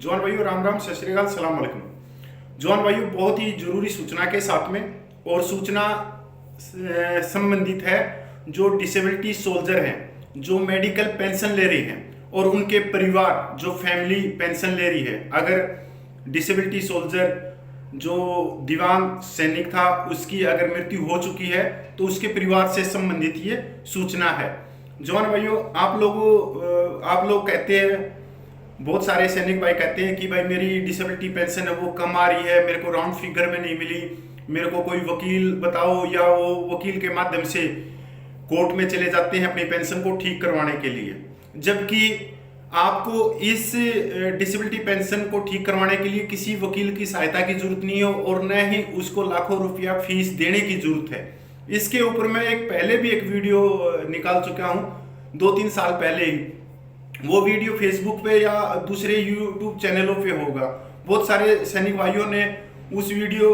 जवान भाइयों, राम राम, सत श्री अकाल, सलाम अलैकुम। जवान भाइयों, बहुत ही जरूरी सूचना के साथ में, और सूचना संबंधित है जो डिसेबिलिटी सोल्जर हैं, जो मेडिकल पेंशन ले रहे हैं और उनके परिवार जो फैमिली पेंशन ले रही है। अगर डिसेबिलिटी सोल्जर जो दिव्यांग सैनिक था उसकी अगर मृत्यु हो चुकी है तो उसके परिवार से संबंधित ये सूचना है। जवान भाइयों, आप लोग कहते हैं, बहुत सारे सैनिक भाई कहते हैं कि भाई मेरी डिसेबिलिटी पेंशन है वो कम आ रही है, मेरे को राउंड फिगर में नहीं मिली, मेरे को कोई वकील बताओ, या वो वकील के माध्यम से कोर्ट में चले जाते हैं अपनी पेंशन को ठीक करवाने के लिए। जबकि आपको इस डिसेबिलिटी पेंशन को ठीक करवाने के लिए किसी वकील की सहायता की जरूरत नहीं है और न ही उसको लाखों रुपया फीस देने की जरूरत है। इसके ऊपर मैं पहले भी एक वीडियो निकाल चुका हूं, 2-3 साल पहले ही। वो वीडियो फेसबुक पे या दूसरे यूट्यूब चैनलों पे होगा। बहुत सारे सैनिक भाइयों ने उस वीडियो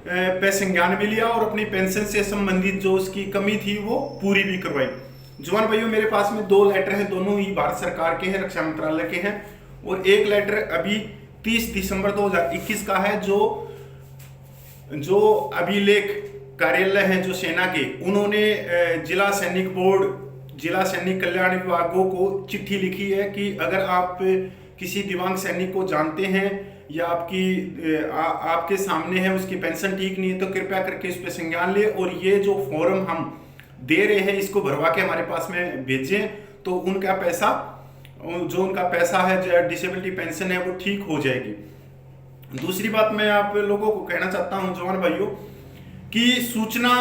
पे संज्ञान भी लिया और अपनी पेंशन से संबंधित जो उसकी कमी थी वो पूरी भी करवाई। जवान भाइयों, मेरे पास में 2 लेटर हैं, दोनों ही भारत सरकार के हैं, रक्षा मंत्रालय के हैं। और एक लेटर अभी 30 दिसंबर 2021 का है, जो अभिलेख कार्यालय है जो सेना के, उन्होंने जिला सैनिक बोर्ड, जिला सैनिक कल्याण विभागों को चिट्ठी लिखी है कि अगर आप किसी दिव्यांग सैनिक को जानते हैं या आपके सामने है, उसकी पेंशन ठीक नहीं है, तो कृपया करके इस पर संज्ञान ले और ये जो फॉर्म हम दे रहे हैं इसको भरवा के हमारे पास में भेजें, तो उनका पैसा, जो उनका पैसा है जो डिसेबिलिटी पेंशन है वो ठीक हो जाएगी। दूसरी बात मैं आप लोगों को कहना चाहता हूं जवान भाइयों, कि सूचना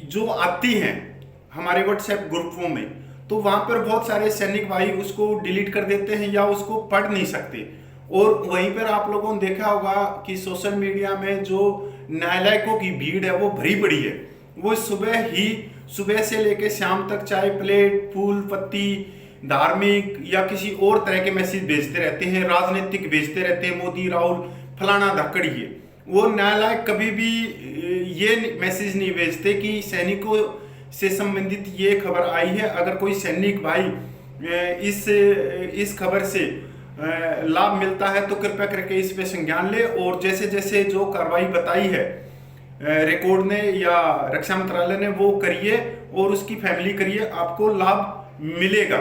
जो आती है हमारे व्हाट्सएप ग्रुपों में, तो वहां पर बहुत सारे सैनिक भाई उसको डिलीट कर देते हैं या उसको पढ़ नहीं सकते। और वहीं पर आप लोगों ने देखा होगा कि सोशल मीडिया में जो नालायकों की भीड़ है वो भरी पड़ी है। वो सुबह से लेकर शाम तक चाय प्लेट, फूल पत्ती, धार्मिक या किसी और तरह के मैसेज भेजते रहते हैं, राजनीतिक भेजते रहते हैं, मोदी राहुल फलाना धक्कड़ी है। वो नालायक कभी भी ये मैसेज नहीं भेजते कि सैनिकों से संबंधित ये खबर आई है। अगर कोई सैनिक भाई इस खबर से लाभ मिलता है तो कृपया करके इस पे संज्ञान ले, और जैसे जैसे जो कार्रवाई बताई है रिकॉर्ड ने या रक्षा मंत्रालय ने वो करिए और उसकी फैमिली करिए, आपको लाभ मिलेगा।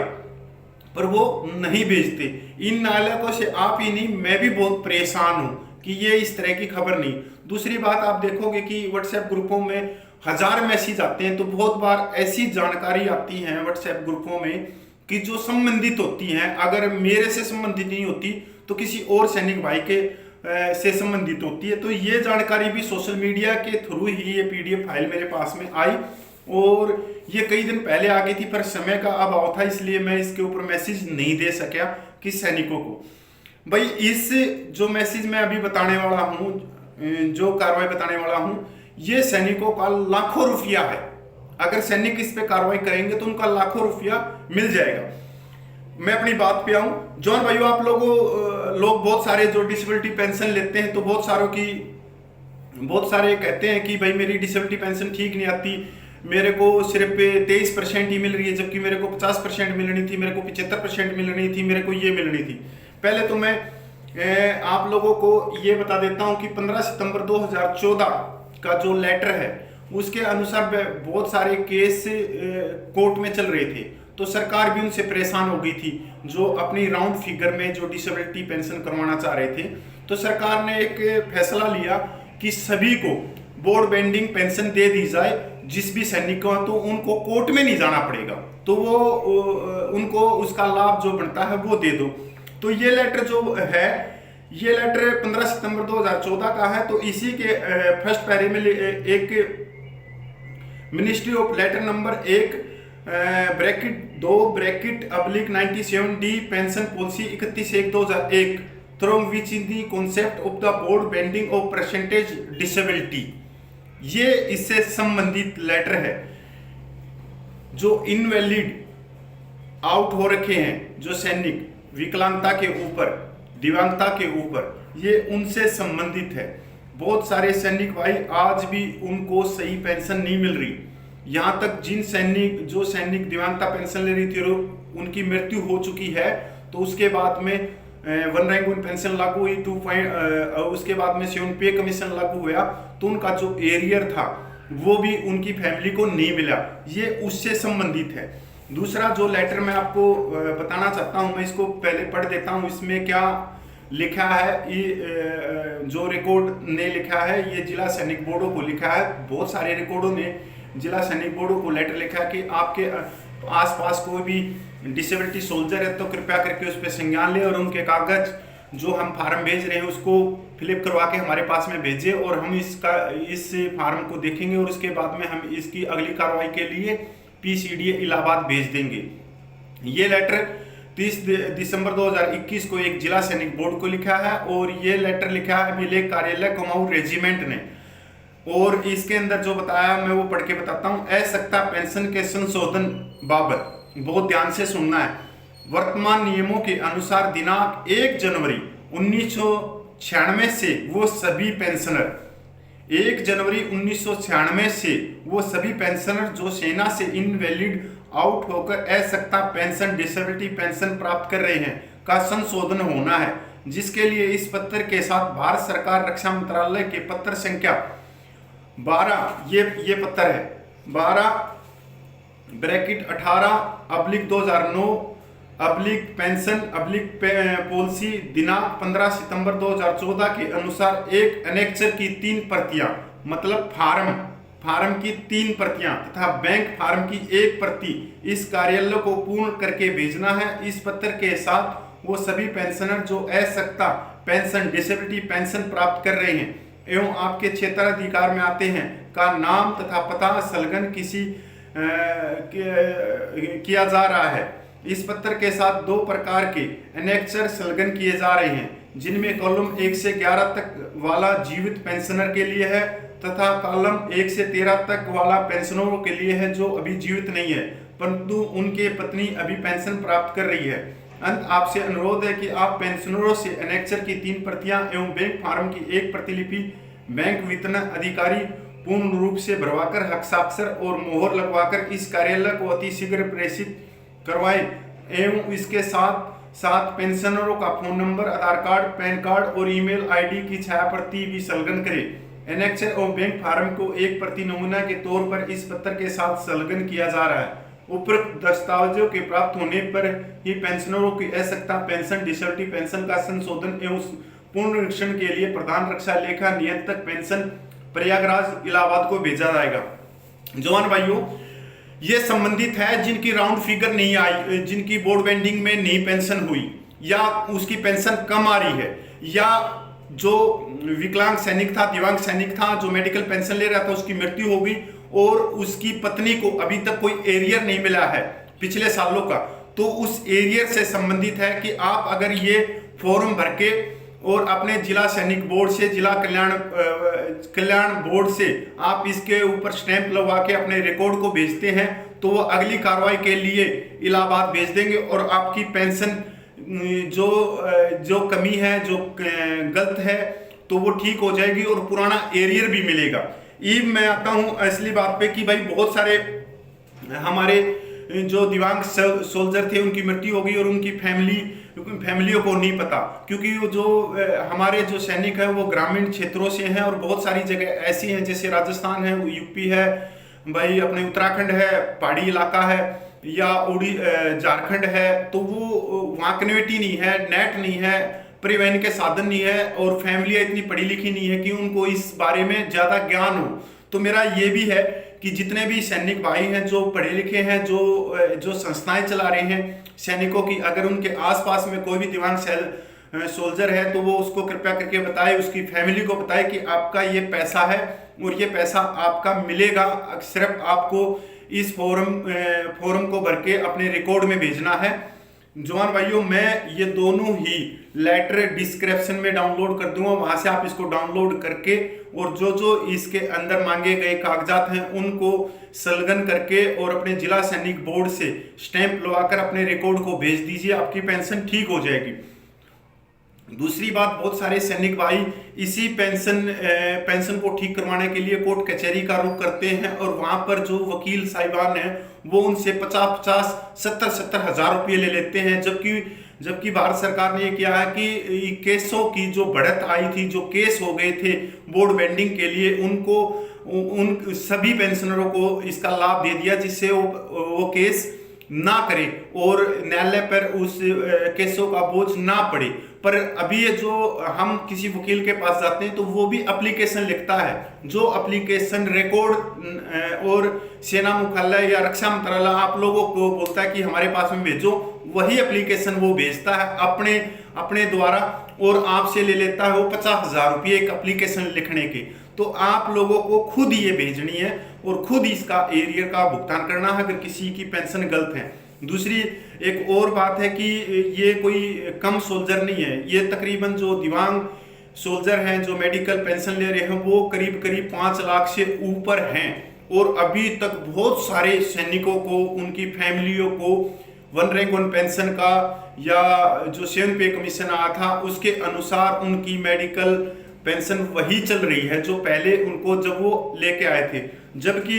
पर वो नहीं भेजते। इन नालायकों से आप ही नहीं, मैं भी बहुत परेशान हूं कि ये इस तरह की खबर नहीं। दूसरी बात, आप देखोगे कि व्हाट्सएप ग्रुपों में 1000 मैसेज आते हैं, तो बहुत बार ऐसी जानकारी आती है व्हाट्सएप ग्रुपों में कि जो संबंधित होती हैं, अगर मेरे से संबंधित नहीं होती तो किसी और सैनिक भाई के से संबंधित होती है। तो ये जानकारी भी सोशल मीडिया के थ्रू ही ये पीडीएफ फाइल मेरे पास में आई, और ये कई दिन पहले आ गई थी, पर समय का अभाव था, इसलिए मैं इसके ऊपर मैसेज नहीं दे सका कि सैनिकों को। भाई इस जो मैसेज मैं अभी बताने वाला हूँ, जो कार्रवाई बताने वाला हूँ, ये सैनिकों का लाखों रुपया है। अगर सैनिक इस पे कार्रवाई करेंगे तो उनका लाखों रुपया मिल जाएगा। मैं अपनी बात पे आऊं जॉन भाइयों, आप लोग बहुत सारे जो डिसेबिलिटी पेंशन लेते हैं, तो बहुत सारे कहते हैं कि भाई मेरी डिसेबिलिटी पेंशन ठीक नहीं आती, मेरे को सिर्फ 23% ही मिल रही है, जबकि मेरे को 50% मिलनी थी, मेरे को 75% मिलनी थी, मेरे को ये मिलनी थी। पहले तो मैं आप लोगों को ये बता देता हूं कि 15 सितंबर 2014 का जो लेटर है उसके अनुसार बहुत सारे केस कोर्ट में चल रहे थे, तो सरकार भी उनसे परेशान हो गई थी जो अपनी राउंड फिगर में जो डिसेबिलिटी पेंशन करवाना चाह रहे थे। तो सरकार ने एक फैसला लिया कि सभी को बोर्ड बेंडिंग पेंशन दे दी जाए, जिस भी सैनिक को, तो उनको कोर्ट में नहीं जाना पड़ेगा, तो वो उनको उसका लाभ जो बनता है वो दे दो। तो ये लेटर जो है, ये लेटर 15 सितंबर 2014 का है। तो इसी के फर्स्ट पैरे में एक ministry of letter number 1 (2)/97D pension policy 31/1/2001 through which in the concept of the board bending of percentage disability, ये इससे संबंधित लेटर है। जो इनवैलिड आउट हो रखे हैं, जो सैनिक विकलांगता के ऊपर, दिव्यांगता के ऊपर, ये उनसे संबंधित है। बहुत सारे सैनिक भाई आज भी उनको सही पेंशन नहीं मिल रही। यहाँ तक जो सैनिक दिव्यांगता पेंशन ले रही थी, उनकी मृत्यु हो चुकी है, तो उसके बाद में वन रैंक वन पेंशन लागू हुई, उसके बाद में 7 पे कमीशन लागू हुआ, तो उनका जो एरियर था वो भी उनकी फैमिली को नहीं मिला। ये उससे संबंधित है। दूसरा जो लेटर मैं आपको बताना चाहता हूँ, मैं इसको पहले पढ़ देता हूँ। इसमें क्या लिखा है, ये जो रिकॉर्ड ने लिखा है, ये जिला सैनिक बोर्डों को लिखा है। बहुत सारे रिकॉर्डों ने जिला सैनिक बोर्डों को लेटर लिखा है कि आपके आसपास कोई भी डिसेबिलिटी सोल्जर है तो कृपया करके उस पर संज्ञान ले, और उनके कागज जो हम फार्म भेज रहे हैं उसको फिलअप करवा के हमारे पास में भेजें, और हम इस फार्म को देखेंगे और उसके बाद में हम इसकी अगली कार्रवाई के लिए PCDA इलाहाबाद भेज देंगे। ये लेटर 30 दिसंबर 2021 को एक जिला सैनिक बोर्ड को लिखा है, और ये लेटर लिखा है अभिलेख कार्यालय कुमाऊं रेजिमेंट ने। और इसके अंदर जो बताया मैं वो पढ़ के बताता हूँ। असक्ता पेंशन के संशोधन बाबत बहुत ध्यान से सुनना है। वर्तमान नियमों के अनुसार दिनांक 1 जनवरी 1996 से वो सभी पेंशनर 1 जनवरी 1996 से वो सभी पेंशनर जो सेना से इनवैलिड आउट होकर असक्ता पेंशन डिसेबिलिटी पेंशन प्राप्त कर रहे हैं का संशोधन होना है, जिसके लिए इस पत्र के साथ भारत सरकार रक्षा मंत्रालय के पत्र संख्या 12 ये पत्र है 12/18/2009 पेंशन पॉलिसी दिनांक 15 सितंबर 2014 के अनुसार एक एनेक्चर की 3 प्रतियां, मतलब फार्म की 3 प्रतियां तथा बैंक फार्म की 1 प्रति इस कार्यालय को पूर्ण करके भेजना है। इस पत्र के साथ वो सभी पेंशनर जो असक्ता पेंशन डिसेबिलिटी पेंशन प्राप्त कर रहे हैं एवं आपके क्षेत्राधिकार में आते हैं का नाम तथा पता संलग्न किया जा रहा है। इस पत्र के साथ 2 प्रकार के एनेक्चर संलग्न किए जा रहे हैं, जिनमें कॉलम 1 से 11 तक वाला जीवित पेंशनर के लिए है तथा कॉलम 1 से 13 तक वाला पेंशनरों के लिए है जो अभी जीवित नहीं है परंतु उनके पत्नी अभी पेंशन प्राप्त कर रही है। अंत आपसे अनुरोध है कि आप पेंशनरों से एनेक्चर की 3 प्रतियां एवं बैंक फार्म की 1 प्रतिलिपि बैंक वितरण अधिकारी पूर्ण रूप से भरवाकर हस्ताक्षर और मोहर लगवाकर इस कार्यालय को अतिशीघ्र प्रेषित करवाएं एवं इसके साथ पेंशनरों का फोन नंबर, आधार कार्ड, पैन कार्ड और ईमेल आईडी की छायाप्रति भी संलग्न करें। एनेक्चर और बैंक फार्म को 1 प्रति नमूना के तौर पर इस पत्र के साथ संलग्न किया जा रहा है। उपरोक्त दस्तावेजों के प्राप्त होने पर ही पेंशनरों की असक्ता पेंशन डिसेबिलिटी पेंशन का संशोधन एवं पुनरीक्षण के लिए प्रधान रक्षा लेखा नियंत्रक पेंशन प्रयागराज इलाहाबाद को भेजा जाएगा। जवान भाइयों, ये संबंधित है जिनकी राउंड फिगर नहीं आई, जिनकी बोर्ड बेंडिंग में नहीं पेंशन हुई या उसकी पेंशन कम आ रही है, या जो विकलांग सैनिक था, दिव्यांग सैनिक था जो मेडिकल पेंशन ले रहा था उसकी मृत्यु हो गई और उसकी पत्नी को अभी तक कोई एरियर नहीं मिला है पिछले सालों का, तो उस एरियर से संबंधित है कि आप अगर ये फॉर्म भर के और अपने जिला सैनिक बोर्ड से, जिला कल्याण बोर्ड से आप इसके ऊपर स्टैंप लगवा के अपने रिकॉर्ड को भेजते हैं तो वो अगली कार्रवाई के लिए इलाहाबाद भेज देंगे और आपकी पेंशन जो कमी है, जो गलत है, तो वो ठीक हो जाएगी और पुराना एरियर भी मिलेगा। ये मैं आता हूँ असली बात पे कि भाई बहुत सारे हमारे जो दिव्यांग सोल्जर थे उनकी मृत्यु हो गई और उनकी फैमिलियों को नहीं पता, क्योंकि जो हमारे जो सैनिक है वो ग्रामीण क्षेत्रों से हैं और बहुत सारी जगह ऐसी हैं जैसे राजस्थान है, यूपी है, भाई अपने उत्तराखंड है, पहाड़ी इलाका है या झारखंड है, तो वो वहाँ कनेक्टिविटी नहीं है, नेट नहीं है, परिवहन के साधन नहीं है और फैमिली इतनी पढ़ी लिखी नहीं है कि उनको इस बारे में ज़्यादा ज्ञान हो। तो मेरा ये भी है कि जितने भी सैनिक भाई हैं जो पढ़े लिखे हैं, जो संस्थाएं चला रहे हैं सैनिकों की, अगर उनके आसपास में कोई भी दिव्यांग सोल्जर है तो वो उसको कृपया करके बताए, उसकी फैमिली को बताए कि आपका ये पैसा है और ये पैसा आपका मिलेगा, सिर्फ आपको इस फॉर्म को भर के अपने रिकॉर्ड में भेजना है। जवान भाइयों, मैं ये दोनों ही लेटर डिस्क्रिप्शन में डाउनलोड कर दूंगा, वहां से आप इसको डाउनलोड करके और जो इसके अंदर मांगे गए कागजात हैं उनको संलग्न करके और अपने जिला सैनिक बोर्ड से स्टैंप लगवाकर अपने रिकॉर्ड को भेज दीजिए, आपकी पेंशन ठीक हो जाएगी। दूसरी बात, बहुत सारे सैनिक भाई इसी पेंशन को ठीक करवाने के लिए कोर्ट कचहरी का रुख करते हैं और वहां पर जो वकील साहिबान हैं वो उनसे 50-50, 70-70 हज़ार रुपये ले लेते हैं, जबकि जबकि भारत सरकार ने ये किया है कि केसों की जो बढ़त आई थी, जो केस हो गए थे बोर्ड बेंडिंग के लिए, उनको उन सभी पेंशनरों को इसका लाभ दे दिया, जिससे वो केस ना करे और न्यायालय पर उस केसों का बोझ ना पड़े। पर अभी ये जो हम किसी वकील के पास जाते हैं तो वो भी एप्लीकेशन लिखता है, जो एप्लीकेशन रिकॉर्ड और सेना मुख्यालय या रक्षा मंत्रालय आप लोगों को बोलता है कि हमारे पास में भेजो, वही एप्लीकेशन वो भेजता है अपने द्वारा और आपसे ले लेता है वो 50,000 रुपये एक एप्लीकेशन लिखने के। तो आप लोगों को खुद ये भेजनी है और खुद इसका एरियर का भुगतान करना है अगर किसी की पेंशन गलत है। दूसरी एक और बात है कि ये कोई कम सोल्जर नहीं है, ये तकरीबन जो दिव्यांग सोल्जर हैं जो मेडिकल पेंशन ले रहे हैं वो करीब करीब 5 लाख से ऊपर हैं और अभी तक बहुत सारे सैनिकों को, उनकी फैमिलियों को 1 रैंक 1 पेंशन का या जो 7 पे कमीशन आया था उसके अनुसार उनकी मेडिकल पेंशन वही चल रही है जो पहले उनको जब वो लेके आए थे। जबकि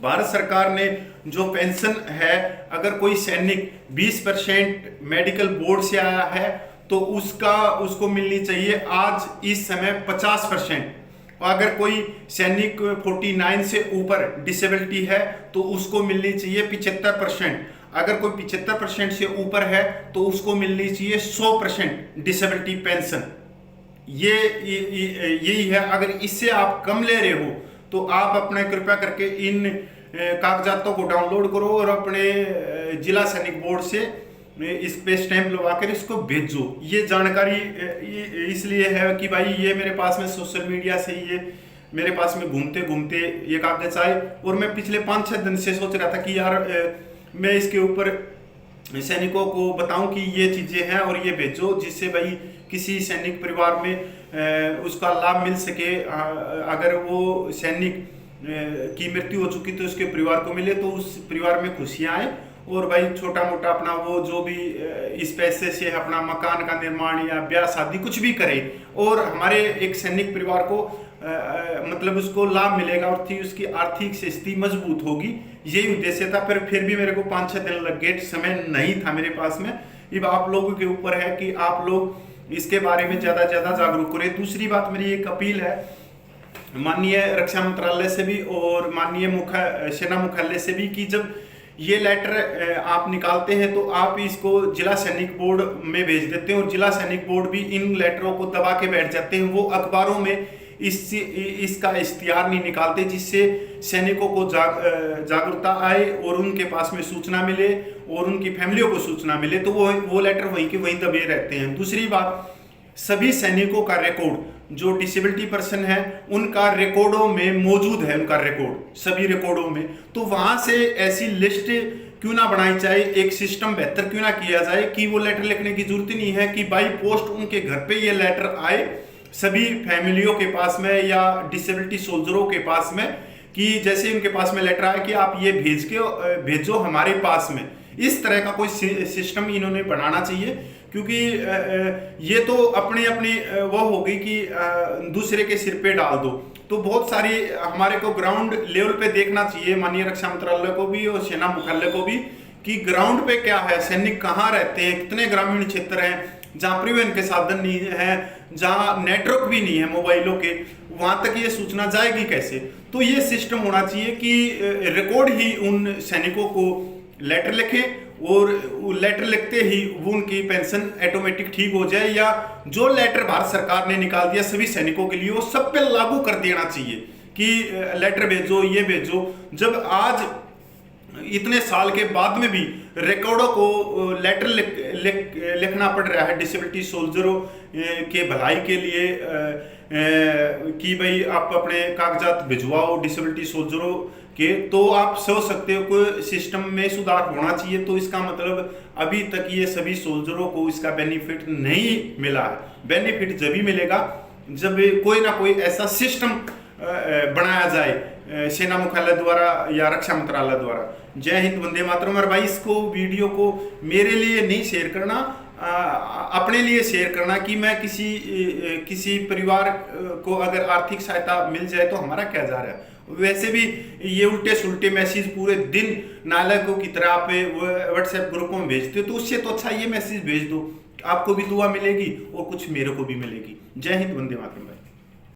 भारत सरकार ने जो पेंशन है, अगर कोई सैनिक 20% मेडिकल बोर्ड से आया है तो उसको मिलनी चाहिए आज इस समय 50%। और अगर कोई सैनिक 49 से ऊपर डिसेबिलिटी है तो उसको मिलनी चाहिए 75%। अगर कोई 75% से ऊपर है तो उसको मिलनी चाहिए 100% डिसेबिलिटी पेंशन। यही है। अगर इससे आप कम ले रहे हो तो आप अपने कृपया करके इन कागजातों को डाउनलोड करो और अपने जिला सैनिक बोर्ड से इस पे स्टैंप लगा कर इसको भेजो। ये जानकारी इसलिए है कि भाई ये मेरे पास में सोशल मीडिया से ये मेरे पास में घूमते घूमते ये कागज आए और मैं पिछले 5-6 दिन से सोच रहा था कि यार मैं इसके ऊपर सैनिकों को बताऊं कि ये चीजें हैं और ये भेजो, जिससे भाई किसी सैनिक परिवार में उसका लाभ मिल सके। अगर वो सैनिक की मृत्यु हो चुकी तो उसके परिवार को मिले तो उस परिवार में खुशियां आए और भाई छोटा मोटा अपना वो जो भी इस पैसे से अपना मकान का निर्माण या ब्याह शादी कुछ भी करे और हमारे एक सैनिक परिवार को मतलब उसको लाभ मिलेगा और उसकी आर्थिक स्थिति मजबूत होगी। यही उद्देश्य था। फिर भी मेरे को 5-6 दिन लग गए, समय नहीं था मेरे पास में। अब आप लोगों के ऊपर है कि आप लोग इसके बारे में ज्यादा से ज्यादा जागरूक करें। दूसरी बात मेरी एक अपील है माननीय रक्षा मंत्रालय से भी और माननीय सेना मुख्यालय से भी कि जब ये लेटर आप निकालते हैं तो आप इसको जिला सैनिक बोर्ड में भेज देते हैं और जिला सैनिक बोर्ड भी इन लेटरों को दबा के बैठ जाते हैं। वो अखबारों में इसका इश्तिहार नहीं निकालते जिससे सैनिकों को जागरूकता आए और उनके पास में सूचना मिले और उनकी फैमिलियों को सूचना मिले, तो वो लेटर वहीं के वहीं दबे रहते हैं। दूसरी बात, सभी सैनिकों का रिकॉर्ड जो डिसेबिलिटी पर्सन है उनका रिकॉर्डों में मौजूद है, उनका रिकॉर्ड सभी रिकॉर्डों में। तो वहां से ऐसी लिस्ट क्यों ना बनाई जाए, एक सिस्टम बेहतर क्यों ना किया जाए कि वो लेटर लिखने की जरूरत ही नहीं है कि बाई पोस्ट उनके घर पे ये लेटर आए सभी फैमिलियों के पास में या डिसेबिलिटी सोल्जरों के पास में, कि जैसे उनके पास में लेटर आए कि आप ये भेजो हमारे पास में। इस तरह का कोई सिस्टम इन्होंने बनाना चाहिए, क्योंकि ये तो अपनी वो हो गई कि दूसरे के सिर पे डाल दो। तो बहुत सारी हमारे को ग्राउंड लेवल पे देखना चाहिए, माननीय रक्षा मंत्रालय को भी और सेना मुख्यालय को भी, कि ग्राउंड पे क्या है, सैनिक कहाँ रहते हैं, कितने ग्रामीण क्षेत्र हैं जहाँ परिवहन के साधन नहीं है, जहाँ नेटवर्क भी नहीं है मोबाइलों के, वहां तक ये सूचना जाएगी कैसे। तो ये सिस्टम होना चाहिए कि रिकॉर्ड ही उन सैनिकों को लेटर लिखे और लेटर लिखते ही वो उनकी पेंशन ऑटोमेटिक ठीक हो जाए, या जो लेटर भारत सरकार ने निकाल दिया सभी सैनिकों के लिए वो सब पे लागू कर देना चाहिए कि लेटर भेजो, ये भेजो। जब आज इतने साल के बाद में भी रिकॉर्डों को लेटर लिखना पड़ रहा है डिसेबिलिटी सोल्जरों के भलाई के लिए कि भाई आप अपने कागजात भिजवाओ डिसेबिलिटी सोल्जरों के, तो आप सोच सकते हो कि सिस्टम में सुधार होना चाहिए। तो इसका मतलब अभी तक ये सभी सोल्जरों को इसका बेनिफिट नहीं मिला है। बेनिफिट जब ही मिलेगा जब कोई ना कोई ऐसा सिस्टम बनाया जाए सेना मुख्यालय द्वारा या रक्षा मंत्रालय द्वारा। जय हिंद, वंदे मातरम। और भाई इसको वीडियो को मेरे लिए नहीं शेयर करना, अपने लिए शेयर करना कि मैं किसी परिवार को अगर आर्थिक सहायता मिल जाए तो हमारा क्या जा रहा है, वैसे भी ये उल्टे सुलटे मैसेज पूरे दिन नालायकों की तरह आप व्हाट्सएप ग्रुपों में भेजते हो, तो उससे तो अच्छा ये मैसेज भेज दो, आपको भी दुआ मिलेगी और कुछ मेरे को भी मिलेगी। जय हिंद, वंदे मातरम भाई।